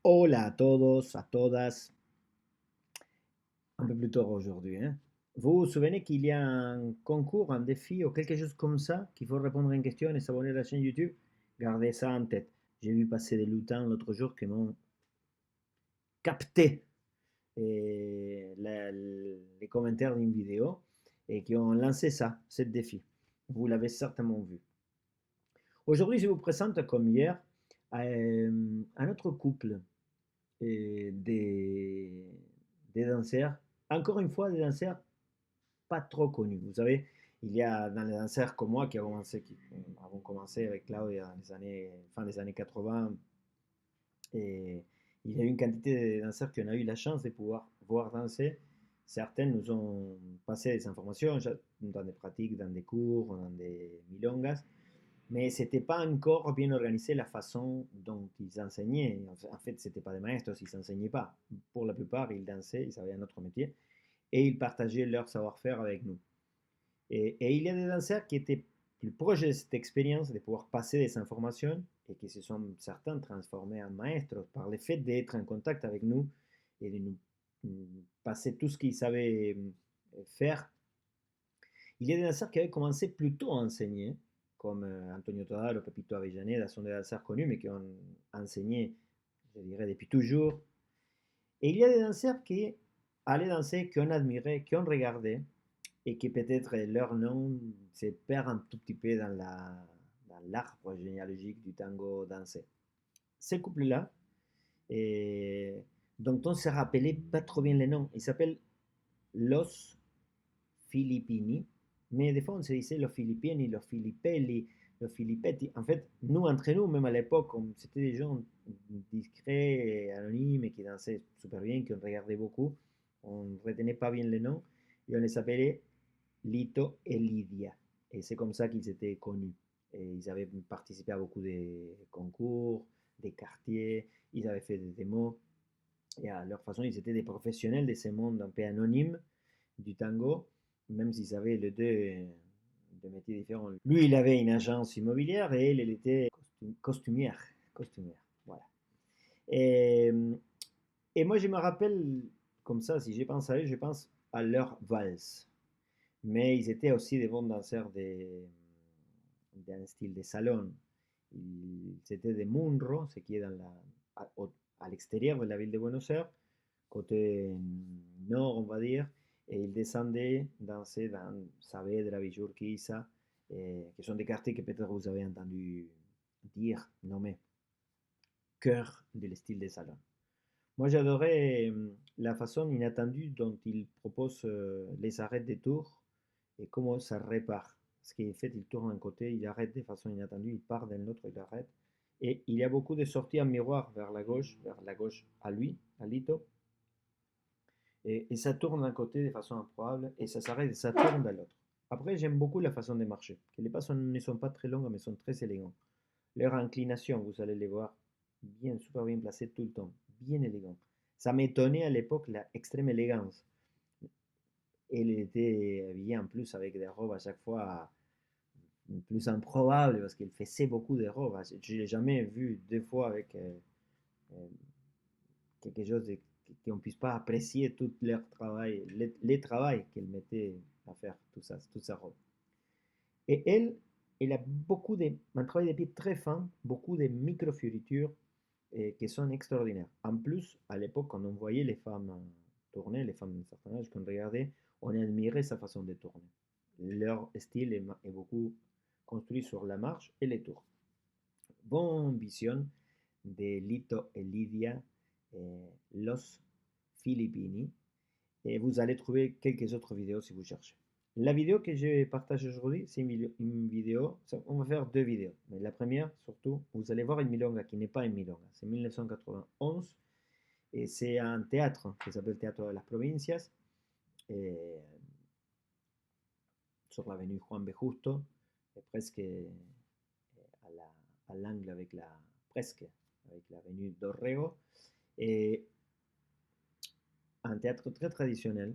Hola a todos, a todas. Un peu plus tard aujourd'hui, hein. Vous vous souvenez qu'il y a un concours, un défi ou quelque chose comme ça, qu'il faut répondre à une question et s'abonner à la chaîne YouTube? Gardez ça en tête. J'ai vu passer des lutins l'autre jour qui m'ont capté les commentaires d'une vidéo et qui ont lancé ça, ce défi. Vous l'avez certainement vu. Aujourd'hui, je vous présente, comme hier, un autre couple des danseurs. Encore une fois, des danseurs pas trop connus. Vous savez, il y a dans les danseurs comme moi qui avons commencé avec Claudia dans les années, fin des années 80. Et il y a eu une quantité de danseurs qu'on a eu la chance de pouvoir voir danser. Certaines nous ont passé des informations dans des pratiques, dans des cours, dans des milongas, mais c'était pas encore bien organisé la façon dont ils enseignaient. En fait, c'était pas des maîtres, ils n'enseignaient pas. Pour la plupart, ils dansaient, ils avaient un autre métier, et ils partageaient leur savoir-faire avec nous. Et il y a des danseurs qui étaient plus proches de cette expérience, de pouvoir passer des informations, et qui se sont certains transformés en maîtres par le fait d'être en contact avec nous et de nous passer tout ce qu'ils savaient faire. Il y a des danseurs qui avaient commencé plus tôt à enseigner, comme Antonio Todaro, Pepito Avellaneda, sont des danseurs connus, mais qui ont enseigné, je dirais, depuis toujours. Et il y a des danseurs qui allaient danser, qui ont admiré, qui ont regardé, et qui peut-être leur nom se perd un tout petit peu dans l'arbre généalogique du tango dansé. Ces couples-là, et dont on ne se rappelait pas trop bien les noms, ils s'appellent Los Filippini, mais des fois on se disait Los Filippini, Los Filippelli, Los Filippetti. En fait, nous, entre nous, même à l'époque, c'était des gens discrets, anonymes, et qui dansaient super bien, qui on regardait beaucoup, on ne retenait pas bien les noms, et on les appelait Lito et Lydia. Et c'est comme ça qu'ils étaient connus. Et ils avaient participé à beaucoup de concours, des quartiers, ils avaient fait des démos. Et à leur façon, ils étaient des professionnels de ce monde un peu anonyme du tango, même s'ils avaient les deux métiers différents. Lui, il avait une agence immobilière et elle était costumière. Costumière, voilà. Et, et moi, je me rappelle, comme ça, si je pense à eux, je pense à leur valse. Mais ils étaient aussi des bons danseurs d'un style de salon. C'était de Munro, ce qui est à l'extérieur de la ville de Buenos Aires, côté nord, on va dire, et ils descendaient danser dans Saavedra, Villurquiza, qui sont des quartiers que peut-être vous avez entendu dire, nommer, cœur du style de salon. Moi, j'adorais la façon inattendue dont ils proposent les arrêts des tours et comment ça répare. Parce qu'en fait, il tourne d'un côté, il arrête de façon inattendue, il part d'un autre, il arrête. Et il y a beaucoup de sorties en miroir vers la gauche à lui, à Lito. Et ça tourne d'un côté de façon improbable, et ça s'arrête et ça tourne de l'autre. Après, j'aime beaucoup la façon de marcher. Que les pas ne sont pas très longues, mais sont très élégants. Leur inclination, vous allez les voir, bien, super bien placées tout le temps, bien élégant. Ça m'étonnait à l'époque la extrême élégance. Elle était habillée en plus avec des robes à chaque fois plus improbables parce qu'elle faisait beaucoup de robes. Je ne l'ai jamais vu deux fois avec euh, quelque chose qu'on ne puisse pas apprécier tout leur travail, les travail qu'elle mettait à faire tout ça, toute sa robe. Et elle a un travail de pied très fin, beaucoup de micro-fioritures qui sont extraordinaires. En plus, à l'époque, quand on voyait les femmes tourner, les femmes d'un certain âge qu'on regardait, on admirait sa façon de tourner. Leur style est beaucoup construit sur la marche et les tours. Bonne vision de Lito et Lydia, Los Filippini, et vous allez trouver quelques autres vidéos si vous cherchez. La vidéo que je partage aujourd'hui, c'est une vidéo, on va faire deux vidéos. Mais la première, surtout, vous allez voir une milonga qui n'est pas une milonga, c'est 1991, et c'est un théâtre qui s'appelle Teatro de las Provincias, et sur l'avenue Juan B. Justo, et presque à l'angle avec l'avenue Dorrego, et un théâtre très traditionnel.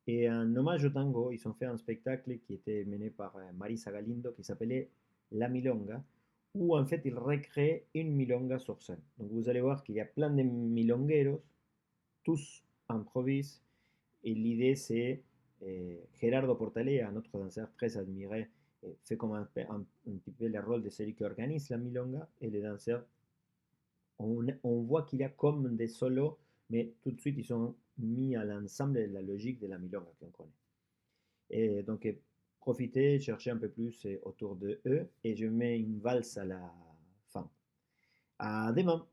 Et en hommage au tango, ils ont fait un spectacle qui était mené par Marisa Galindo qui s'appelait La Milonga, où en fait il recrée une milonga sur scène. Donc vous allez voir qu'il y a plein de milongueros, tous improvisent, et l'idée c'est Gerardo Portalé, un autre danseur très admiré, fait comme un petit peu le rôle de celui qui organise la milonga, et les danseurs, on voit qu'il y a comme des solos, mais tout de suite ils sont mis à l'ensemble de la logique de la milonga qu'on connaît. Et donc, profitez, cherchez un peu plus autour de eux, et je mets une valse à la fin. À demain!